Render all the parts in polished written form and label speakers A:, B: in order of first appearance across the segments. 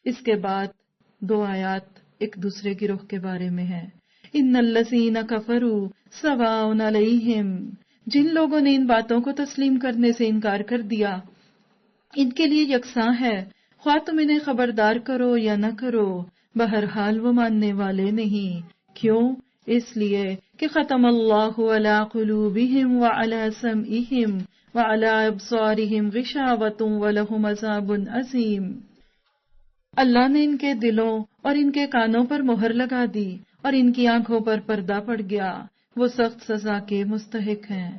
A: اس کے بعد 2 آیات ایک دوسرے گروہ کے بارے میں ہیں. ان الذین کفروا سواء علیہم، جن لوگوں نے ان باتوں کو تسلیم کرنے سے انکار کر دیا ان کے لیے یکساں ہے، خواہ تم انہیں خبردار کرو یا نہ کرو، بہرحال وہ ماننے والے نہیں. کیوں؟ اس لیے کہ ختم اللہ علی قلوبہم وعلی سمعہم وعلی ابصارہم غشاوۃ ولہم عذاب عظیم. اللہ نے ان کے دلوں اور ان کے کانوں پر مہر لگا دی اور ان کی آنکھوں پر پردہ پڑ گیا، وہ سخت سزا کے مستحق ہیں.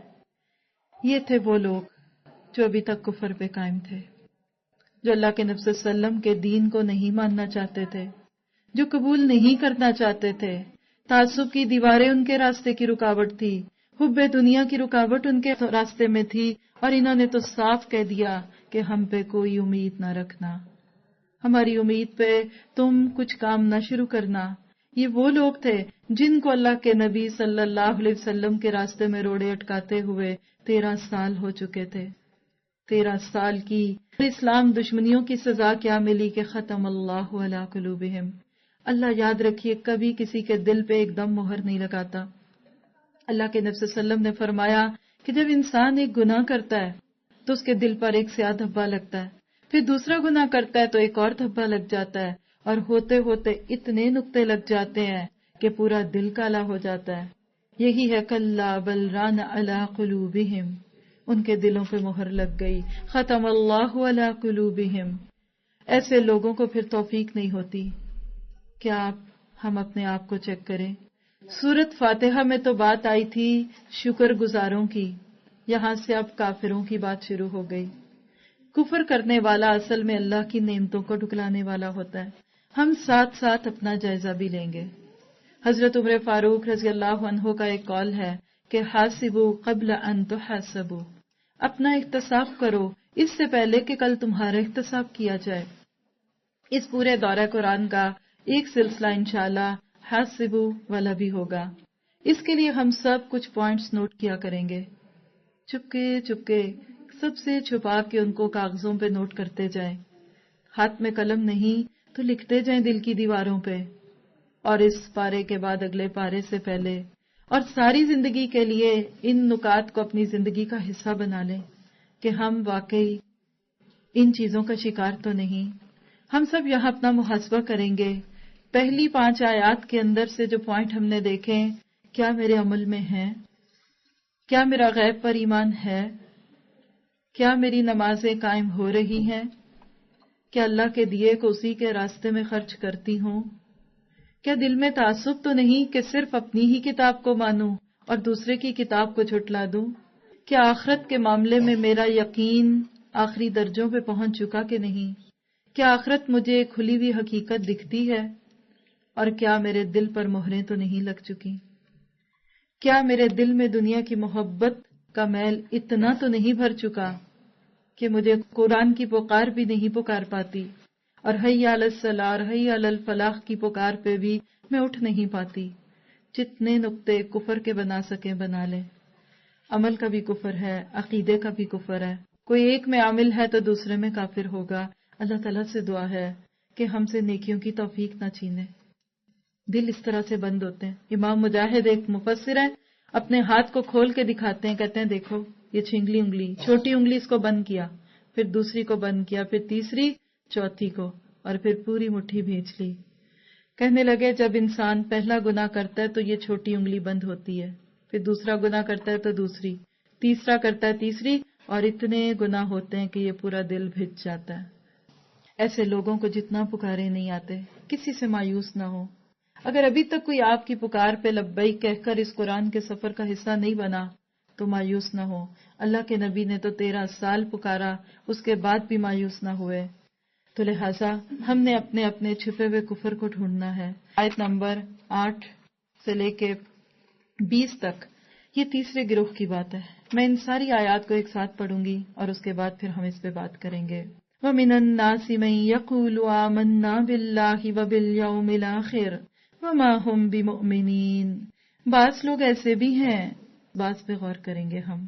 A: یہ تھے وہ لوگ جو ابھی تک کفر پہ قائم تھے، جو اللہ کے نبی صلی اللہ علیہ وسلم کے دین کو نہیں ماننا چاہتے تھے، جو قبول نہیں کرنا چاہتے تھے. تعصب کی دیواریں ان کے راستے کی رکاوٹ تھی، حب دنیا کی رکاوٹ ان کے راستے میں تھی، اور انہوں نے تو صاف کہہ دیا کہ ہم پہ کوئی امید نہ رکھنا، ہماری امید پہ تم کچھ کام نہ شروع کرنا. یہ وہ لوگ تھے جن کو اللہ کے نبی صلی اللہ علیہ وسلم کے راستے میں روڑے اٹکاتے ہوئے 13 سال ہو چکے تھے. 13 سال کی اسلام دشمنیوں کی سزا کیا ملی کہ ختم اللہ علی قلوبہم. اللہ یاد رکھیے کبھی کسی کے دل پہ ایک دم مہر نہیں لگاتا. اللہ کے نبی صلی اللہ علیہ وسلم نے فرمایا کہ جب انسان ایک گناہ کرتا ہے تو اس کے دل پر ایک سیاہ دھبا لگتا ہے، پھر دوسرا گناہ کرتا ہے تو ایک اور دھبا لگ جاتا ہے، اور ہوتے ہوتے اتنے نقطے لگ جاتے ہیں کہ پورا دل کالا ہو جاتا ہے. یہی ہے کلا بل ران علی قلوبہم، ان کے دلوں پہ مہر لگ گئی. ختم اللہ علی قلوبہم. ایسے لوگوں کو پھر توفیق نہیں ہوتی. کیا ہم اپنے آپ کو چیک کریں. سورت فاتحہ میں تو بات آئی تھی شکر گزاروں کی، یہاں سے اب کافروں کی بات شروع ہو گئی. کفر کرنے والا اصل میں اللہ کی نعمتوں کو ٹھکرانے والا ہوتا ہے. ہم ساتھ ساتھ اپنا جائزہ بھی لیں گے. حضرت عمر فاروق رضی اللہ عنہ کا ایک قول ہے کہ حاسبوا قبل ان تحاسبوا، اپنا احتساب کرو اس سے پہلے کہ کل تمہارا احتساب کیا جائے. اس پورے دورہ قرآن کا ایک سلسلہ انشاءاللہ حاسبوا والا بھی ہوگا. اس کے لیے ہم سب کچھ پوائنٹس نوٹ کیا کریں گے، چپکے چپکے سب سے چھپا کے ان کو کاغذوں پہ نوٹ کرتے جائیں. ہاتھ میں قلم نہیں تو لکھتے جائیں دل کی دیواروں پہ، اور اس پارے کے بعد اگلے پارے سے پہلے اور ساری زندگی کے لیے ان نکات کو اپنی زندگی کا حصہ بنا لیں کہ ہم واقعی ان چیزوں کا شکار تو نہیں. ہم سب یہاں اپنا محاسبہ کریں گے. پہلی 5 آیات کے اندر سے جو پوائنٹ ہم نے دیکھے، کیا میرے عمل میں ہے؟ کیا میرا غیب پر ایمان ہے؟ کیا میری نمازیں قائم ہو رہی ہیں؟ کیا اللہ کے دیے کو اسی کے راستے میں خرچ کرتی ہوں؟ کیا دل میں تعصب تو نہیں کہ صرف اپنی ہی کتاب کو مانوں اور دوسرے کی کتاب کو جھٹلا دوں؟ کیا آخرت کے معاملے میں میرا یقین آخری درجوں پہ پہنچ چکا کہ نہیں؟ کیا آخرت مجھے کھلی ہوئی حقیقت دکھتی ہے؟ اور کیا میرے دل پر مہریں تو نہیں لگ چکی؟ کیا میرے دل میں دنیا کی محبت کا میل اتنا تو نہیں بھر چکا کہ مجھے قرآن کی پکار بھی نہیں پکار پاتی، اور حی علی الصلاح اور حی علی الفلاح کی پکار پہ بھی میں اٹھ نہیں پاتی؟ جتنے نقطے کفر کے بنا سکیں بنا لیں. عمل کا بھی کفر ہے، عقیدے کا بھی کفر ہے. کوئی ایک میں عامل ہے تو دوسرے میں کافر ہوگا. اللہ تعالیٰ سے دعا ہے کہ ہم سے نیکیوں کی توفیق نہ چھینے. دل اس طرح سے بند ہوتے ہیں. امام مجاہد ایک مفسر ہے، اپنے ہاتھ کو کھول کے دکھاتے ہیں، کہتے ہیں دیکھو یہ چھنگلی انگلی، چھوٹی انگلی اس کو بند کیا، پھر دوسری کو بند کیا، پھر تیسری، چوتھی کو، اور پھر پوری مٹھی بھیج لی. کہنے لگے جب انسان پہلا گناہ کرتا ہے تو یہ چھوٹی انگلی بند ہوتی ہے، پھر دوسرا گناہ کرتا ہے تو دوسری، تیسرا کرتا ہے تیسری، اور اتنے گناہ ہوتے ہیں کہ یہ پورا دل بھج جاتا ہے. ایسے لوگوں کو جتنا پکارے نہیں آتے، کسی سے مایوس نہ ہو. اگر ابھی تک کوئی آپ کی پکار پہ لبیک کہہ کر اس قرآن کے سفر کا حصہ نہیں بنا تو مایوس نہ ہو. اللہ کے نبی نے تو 13 سال پکارا، اس کے بعد بھی مایوس نہ ہوئے. تو لہٰذا ہم نے اپنے اپنے چھپے ہوئے کفر کو ڈھونڈنا ہے. آیت نمبر 8 سے لے کے 20 تک یہ تیسرے گروہ کی بات ہے. میں ان ساری آیات کو ایک ساتھ پڑھوں گی اور اس کے بعد پھر ہم اس پہ بات کریں گے. وَمِنَ النَّاسِ مَن يَقُولُ آمَنَّا بِاللَّهِ وَبِالْيَوْمِ الْآخِرِ وَمَا هُمْ بِمُؤْمِنِينَ. بعض لوگ ایسے بھی ہیں، بعض پہ غور کریں گے ہم،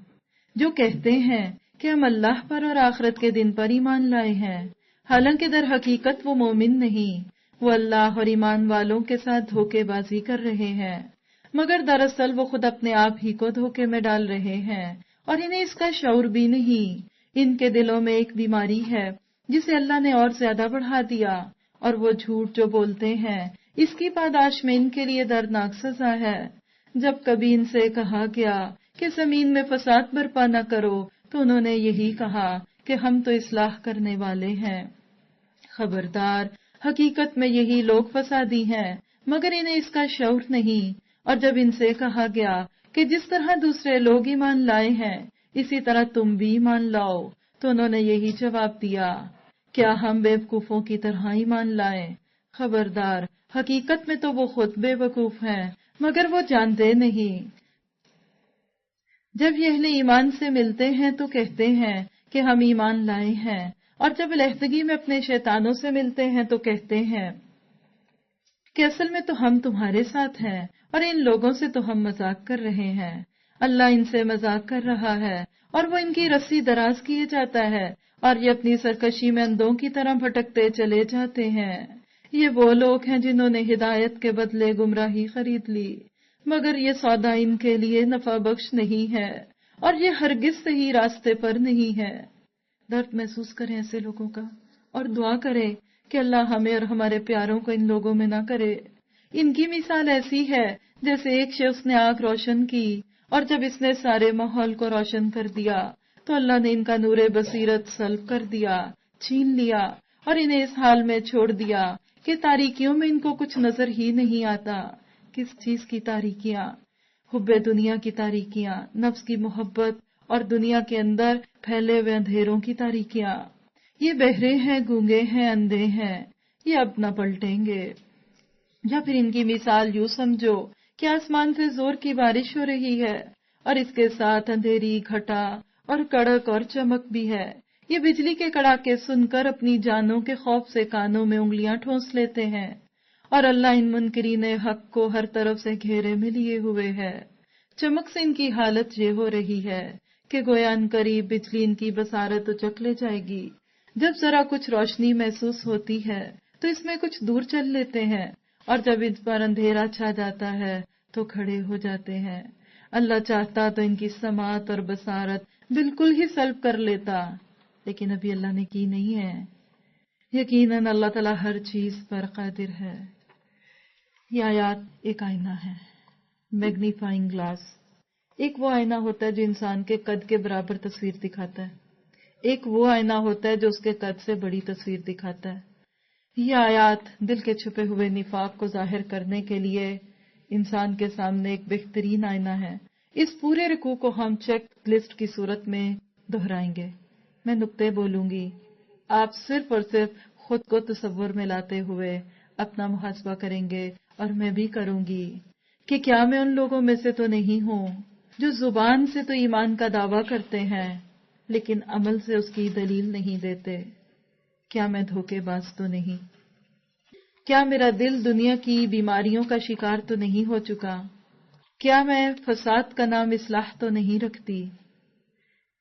A: جو کہتے ہیں کہ ہم اللہ پر اور آخرت کے دن پر ایمان لائے ہیں، حالانکہ در حقیقت وہ مومن نہیں، وہ اللہ اور ایمان والوں کے ساتھ دھوکے بازی کر رہے ہیں، مگر دراصل وہ خود اپنے آپ ہی کو دھوکے میں ڈال رہے ہیں اور انہیں اس کا شعور بھی نہیں۔ ان کے دلوں میں ایک بیماری ہے جسے اللہ نے اور زیادہ بڑھا دیا، اور وہ جھوٹ جو بولتے ہیں اس کی پاداش میں ان کے لیے دردناک سزا ہے۔ جب کبھی ان سے کہا گیا کہ زمین میں فساد برپا نہ کرو تو انہوں نے یہی کہا کہ ہم تو اصلاح کرنے والے ہیں۔ خبردار، حقیقت میں یہی لوگ فسادی ہیں، مگر انہیں اس کا شعور نہیں۔ اور جب ان سے کہا گیا کہ جس طرح دوسرے لوگ ایمان لائے ہیں اسی طرح تم بھی ایمان لاؤ، تو انہوں نے یہی جواب دیا، کیا ہم بے وقوفوں کی طرح ایمان لائیں؟ خبردار، حقیقت میں تو وہ خود بے وقوف ہیں مگر وہ جانتے نہیں۔ جب یہ اہل ایمان سے ملتے ہیں تو کہتے ہیں کہ ہم ایمان لائے ہیں، اور جب علیحدگی میں اپنے شیطانوں سے ملتے ہیں تو کہتے ہیں کہ اصل میں تو ہم تمہارے ساتھ ہیں اور ان لوگوں سے تو ہم مذاق کر رہے ہیں۔ اللہ ان سے مذاق کر رہا ہے اور وہ ان کی رسی دراز کیے جاتا ہے اور یہ اپنی سرکشی میں اندھوں کی طرح بھٹکتے چلے جاتے ہیں۔ یہ وہ لوگ ہیں جنہوں نے ہدایت کے بدلے گمراہی خرید لی، مگر یہ سودا ان کے لیے نفع بخش نہیں ہے اور یہ ہرگز صحیح راستے پر نہیں ہے۔ درد محسوس کریں ایسے لوگوں کا اور دعا کریں کہ اللہ ہمیں اور ہمارے پیاروں کو ان لوگوں میں نہ کرے۔ ان کی مثال ایسی ہے جیسے ایک شخص نے آنکھ روشن کی اور جب اس نے سارے ماحول کو روشن کر دیا تو اللہ نے ان کا نور بصیرت سلب کر دیا، چھین لیا اور انہیں اس حال میں چھوڑ دیا کہ تاریکیوں میں ان کو کچھ نظر ہی نہیں آتا۔ کس چیز کی تاریکیاں؟ حب دنیا کی تاریکیاں، نفس کی محبت اور دنیا کے اندر پھیلے ہوئے اندھیروں کی تاریکیاں۔ یہ بہرے ہیں، گونگے ہیں، اندھے ہیں، یہ اب نہ پلٹیں گے۔ یا پھر ان کی مثال یوں سمجھو کہ آسمان سے زور کی بارش ہو رہی ہے اور اس کے ساتھ اندھیری، گھٹا اور کڑک اور چمک بھی ہے۔ یہ بجلی کے کڑاکے سن کر اپنی جانوں کے خوف سے کانوں میں انگلیاں ٹھونس لیتے ہیں، اور اللہ ان منکرین حق کو ہر طرف سے گھیرے میں لیے ہوئے ہے۔ چمک سے ان کی حالت یہ ہو رہی ہے کہ گویا ان قریب بجلی ان کی بصارت اچک لے جائے گی۔ جب ذرا کچھ روشنی محسوس ہوتی ہے تو اس میں کچھ دور چل لیتے ہیں، اور جب اس پر اندھیرا چھا جاتا ہے تو کھڑے ہو جاتے ہیں۔ اللہ چاہتا تو ان کی سماعت اور بصارت بالکل ہی سلب کر لیتا، لیکن ابھی اللہ نے کی نہیں ہے۔ یقیناً اللہ تعالیٰ ہر چیز پر قادر ہے۔ یہ آیات ایک آئینہ ہے، میگنیفائنگ گلاس۔ ایک وہ آئینہ ہوتا ہے جو انسان کے قد کے برابر تصویر دکھاتا ہے، ایک وہ آئینہ ہوتا ہے جو اس کے قد سے بڑی تصویر دکھاتا ہے۔ یہ آیات دل کے چھپے ہوئے نفاق کو ظاہر کرنے کے لیے انسان کے سامنے ایک بہترین آئینہ ہے۔ اس پورے رکوع کو ہم چیک لسٹ کی صورت میں دہرائیں گے۔ میں نقطے بولوں گی، آپ صرف اور صرف خود کو تصور میں لاتے ہوئے اپنا محاسبہ کریں گے، اور میں بھی کروں گی کہ کیا میں ان لوگوں میں سے تو نہیں ہوں جو زبان سے تو ایمان کا دعویٰ کرتے ہیں لیکن عمل سے اس کی دلیل نہیں دیتے؟ کیا میں دھوکے باز تو نہیں؟ کیا میرا دل دنیا کی بیماریوں کا شکار تو نہیں ہو چکا؟ کیا میں فساد کا نام اصلاح تو نہیں رکھتی؟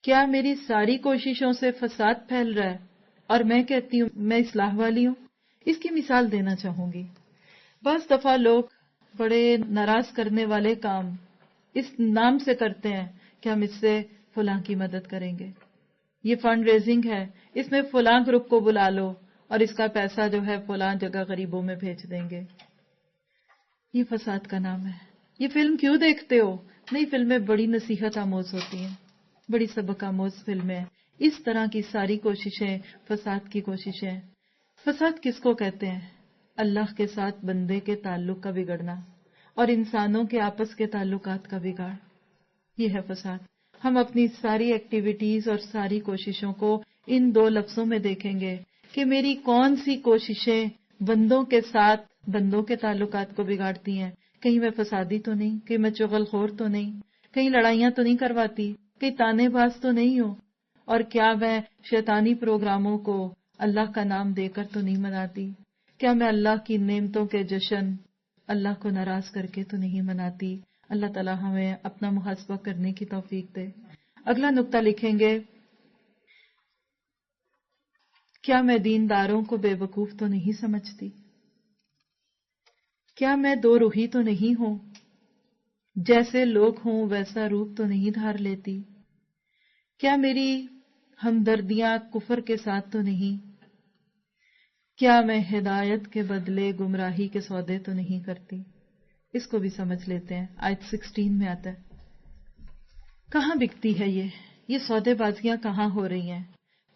A: کیا میری ساری کوششوں سے فساد پھیل رہا ہے اور میں کہتی ہوں میں اصلاح والی ہوں؟ اس کی مثال دینا چاہوں گی۔ بعض دفعہ لوگ بڑے ناراض کرنے والے کام اس نام سے کرتے ہیں کہ ہم اس سے فلاں کی مدد کریں گے، یہ فنڈ ریزنگ ہے، اس میں فلاں گروپ کو بلا لو اور اس کا پیسہ جو ہے فلاں جگہ غریبوں میں بھیج دیں گے۔ یہ فساد کا نام ہے۔ یہ فلم کیوں دیکھتے ہو؟ نئی فلمیں بڑی نصیحت آموز ہوتی ہیں، بڑی سبق آموز فلمیں۔ اس طرح کی ساری کوششیں فساد کی کوششیں۔ فساد کس کو کہتے ہیں؟ اللہ کے ساتھ بندے کے تعلق کا بگڑنا اور انسانوں کے آپس کے تعلقات کا بگاڑ، یہ ہے فساد۔ ہم اپنی ساری ایکٹیویٹیز اور ساری کوششوں کو ان دو لفظوں میں دیکھیں گے کہ میری کون سی کوششیں بندوں کے ساتھ بندوں کے تعلقات کو بگاڑتی ہیں۔ کہیں میں فسادی تو نہیں، کہیں میں چغل خور تو نہیں، کہیں لڑائیاں تو نہیں کرواتی، کہیں تانے باز تو نہیں ہوں، اور کیا میں شیطانی پروگراموں کو اللہ کا نام دے کر تو نہیں مناتی؟ کیا میں اللہ کی نعمتوں کے جشن اللہ کو ناراض کر کے تو نہیں مناتی؟ اللہ تعالیٰ ہمیں اپنا محاسبہ کرنے کی توفیق دے۔ اگلا نقطہ لکھیں گے کیا میں دینداروں کو بے وقوف تو نہیں سمجھتی؟ کیا میں دو روحی تو نہیں ہوں؟ جیسے لوگ ہوں ویسا روپ تو نہیں دھار لیتی؟ کیا میری ہمدردیاں کفر کے ساتھ تو نہیں؟ کیا میں ہدایت کے بدلے گمراہی کے سودے تو نہیں کرتی؟ اس کو بھی سمجھ لیتے ہیں. آیت 16 میں آتا ہے. کہاں بکتی ہے یہ سودے بازیاں کہاں ہو رہی ہیں؟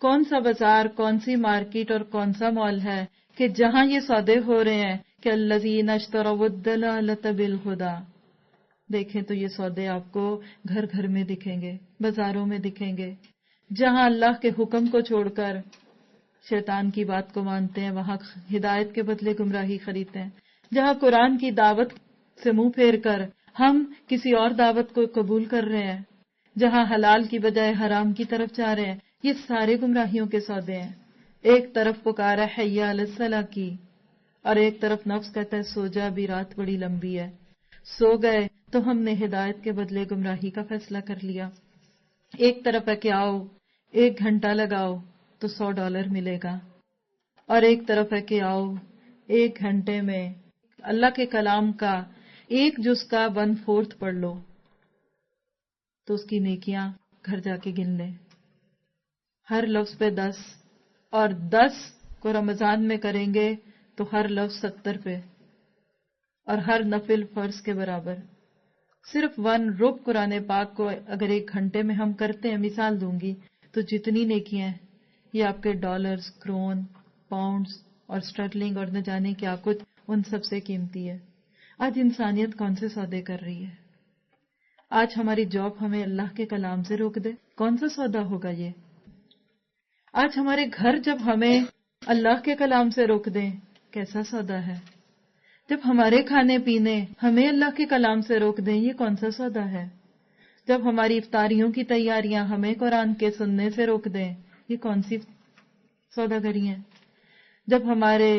A: کون سا بازار، کون سی مارکیٹ اور کون سا مال ہے کہ جہاں یہ سودے ہو رہے ہیں کہ الذین اشتروا الضلالۃ بالہدی. دیکھیں تو یہ سودے آپ کو گھر گھر میں دکھیں گے، بازاروں میں دکھیں گے. جہاں اللہ کے حکم کو چھوڑ کر شیطان کی بات کو مانتے ہیں وہاں ہدایت کے بدلے گمراہی خریدتے ہیں. جہاں قرآن کی دعوت سے منہ پھیر کر ہم کسی اور دعوت کو قبول کر رہے ہیں، جہاں حلال کی بجائے حرام کی طرف جا رہے ہیں، یہ سارے گمراہیوں کے سودے ہیں. ایک طرف پکارا حی علی الصلاۃ کی اور ایک طرف نفس کہتا ہے سو جا بھی رات بڑی لمبی ہے. سو گئے تو ہم نے ہدایت کے بدلے گمراہی کا فیصلہ کر لیا. ایک طرف ہے کہ آؤ 1 گھنٹہ لگاؤ تو $100 ملے گا، اور ایک طرف ہے کہ آؤ 1 گھنٹے میں اللہ کے کلام کا 1 جز کا 1/4 پڑھ لو تو اس کی نیکیاں گھر جا کے گن لیں. ہر لفظ پہ 10 اور 10 کو رمضان میں کریں گے تو ہر لفظ 70 پہ اور ہر نفل فرض کے برابر. صرف 1 رب قرآن پاک کو اگر 1 گھنٹے میں ہم کرتے ہیں، مثال دوں گی، تو جتنی نیکیاں ہیں یہ آپ کے ڈالرز، کرون، پاؤنڈز اور اسٹرلنگ اور نہ جانے کیا کچھ ان سب سے قیمتی ہے. آج انسانیت کون سے سودے کر رہی ہے؟ آج ہماری جاب ہمیں اللہ کے کلام سے روک دے، کون سا سودا ہوگا یہ؟ آج ہمارے گھر جب ہمیں اللہ کے کلام سے روک دیں، کیسا سودا ہے؟ جب ہمارے کھانے پینے ہمیں اللہ کے کلام سے روک دیں، یہ کون سا سودا ہے؟ جب ہماری افطاریوں کی تیاریاں ہمیں قرآن کے سننے سے روک دیں، یہ کون سی سوداگری ہیں؟ جب ہمارے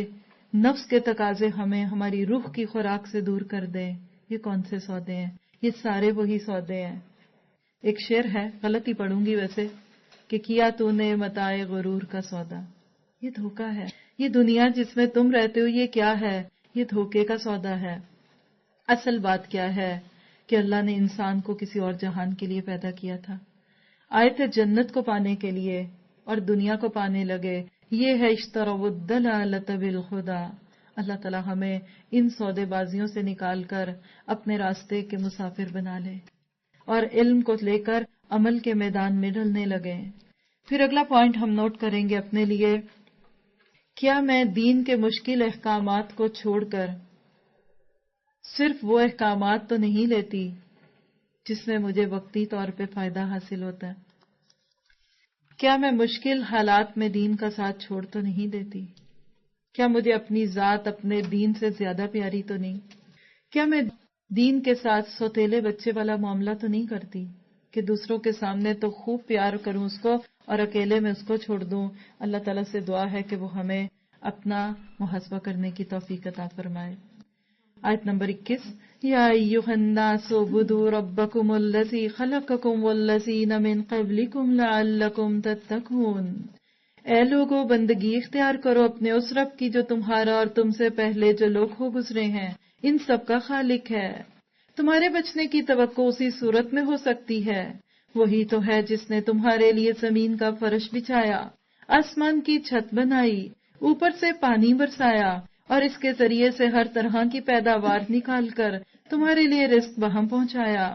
A: نفس کے تقاضے ہمیں ہماری روح کی خوراک سے دور کر دیں، یہ کون سے سودے ہیں؟ یہ سارے وہی سودے ہیں. ایک شعر ہے، غلط ہی پڑھوں گی ویسے، کہ کیا تو نے متاع غرور کا سودا. یہ دھوکا ہے. یہ دنیا جس میں تم رہتے ہو یہ کیا ہے؟ یہ دھوکے کا سودا ہے. اصل بات کیا ہے کہ اللہ نے انسان کو کسی اور جہان کے لیے پیدا کیا تھا. آئے تھے جنت کو پانے کے لیے اور دنیا کو پانے لگے. یہ ہے اشتروا الضلالۃ بالہدی. اللہ تعالیٰ ہمیں ان سودے بازیوں سے نکال کر اپنے راستے کے مسافر بنا لے اور علم کو لے کر عمل کے میدان میں ڈلنے لگے. پھر اگلا پوائنٹ ہم نوٹ کریں گے اپنے لیے. کیا میں دین کے مشکل احکامات کو چھوڑ کر صرف وہ احکامات تو نہیں لیتی جس میں مجھے وقتی طور پہ فائدہ حاصل ہوتا ہے؟ کیا میں مشکل حالات میں دین کا ساتھ چھوڑ تو نہیں دیتی؟ کیا مجھے اپنی ذات اپنے دین سے زیادہ پیاری تو نہیں؟ کیا میں دین کے ساتھ سوتیلے بچے والا معاملہ تو نہیں کرتی کہ دوسروں کے سامنے تو خوب پیار کروں اس کو اور اکیلے میں اس کو چھوڑ دوں؟ اللہ تعالیٰ سے دعا ہے کہ وہ ہمیں اپنا محاسبہ کرنے کی توفیق عطا فرمائے. آیت نمبر 21. یا ایھا الناس اعبدوا ربکم الذی خلقکم والذین من قبلکم لعلکم تتقون. اے لوگو، بندگی اختیار کرو اپنے اس رب کی جو تمہارا اور تم سے پہلے جو لوگ ہو گزرے ہیں ان سب کا خالق ہے. تمہارے بچنے کی توقع اسی صورت میں ہو سکتی ہے. وہی تو ہے جس نے تمہارے لیے زمین کا فرش بچھایا، آسمان کی چھت بنائی، اوپر سے پانی برسایا اور اس کے ذریعے سے ہر طرح کی پیداوار نکال کر تمہارے لیے رزق بہم پہنچایا.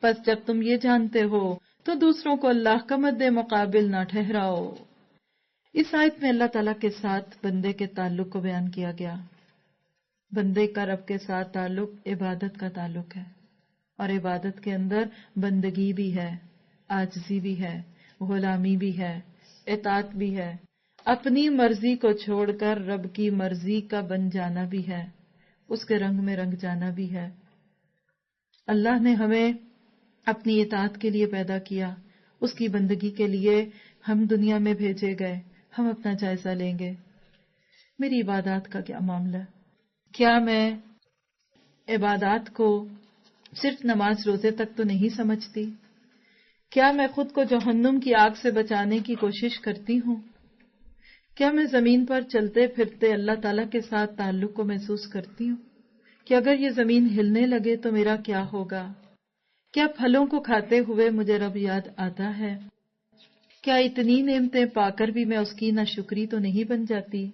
A: پس جب تم یہ جانتے ہو تو دوسروں کو اللہ کا مد مقابل نہ ٹھہراؤ. اس آیت میں اللہ تعالیٰ کے ساتھ بندے کے تعلق کو بیان کیا گیا. بندے کا رب کے ساتھ تعلق عبادت کا تعلق ہے، اور عبادت کے اندر بندگی بھی ہے، عاجزی بھی ہے، غلامی بھی ہے، اطاعت بھی ہے، اپنی مرضی کو چھوڑ کر رب کی مرضی کا بن جانا بھی ہے، اس کے رنگ میں رنگ جانا بھی ہے. اللہ نے ہمیں اپنی اطاعت کے لیے پیدا کیا، اس کی بندگی کے لیے ہم دنیا میں بھیجے گئے. ہم اپنا جائزہ لیں گے. میری عبادات کا کیا معاملہ ہے؟ کیا میں عبادات کو صرف نماز روزے تک تو نہیں سمجھتی؟ کیا میں خود کو جہنم کی آگ سے بچانے کی کوشش کرتی ہوں؟ کیا میں زمین پر چلتے پھرتے اللہ تعالیٰ کے ساتھ تعلق کو محسوس کرتی ہوں کہ اگر یہ زمین ہلنے لگے تو میرا کیا ہوگا؟ کیا پھلوں کو کھاتے ہوئے مجھے رب یاد آتا ہے؟ کیا اتنی نعمتیں پا کر بھی میں اس کی ناشکری تو نہیں بن جاتی؟